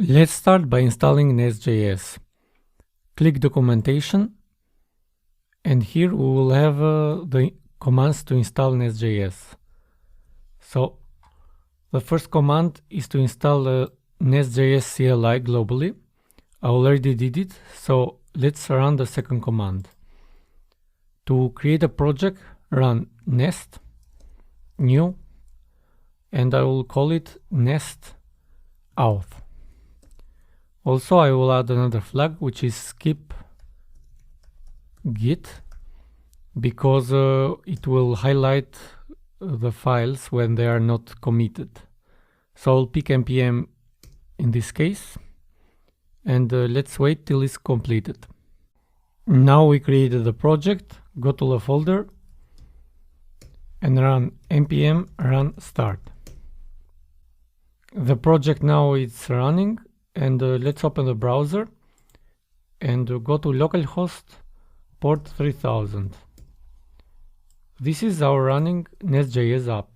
Let's start by installing NestJS. Click Documentation, and here we will have the commands to install NestJS. So the first command is to install the NestJS CLI globally. I already did it, so let's run the second command. To create a project, run nest new, and I will call it nest auth. Also, I will add another flag, which is skip git, because it will highlight the files when they are not committed. So I'll pick npm in this case, and let's wait till it's completed. Now we created the project. Go to the folder and run npm run start. The project now is running, and let's open the browser and go to localhost port 3000. This is our running NestJS app.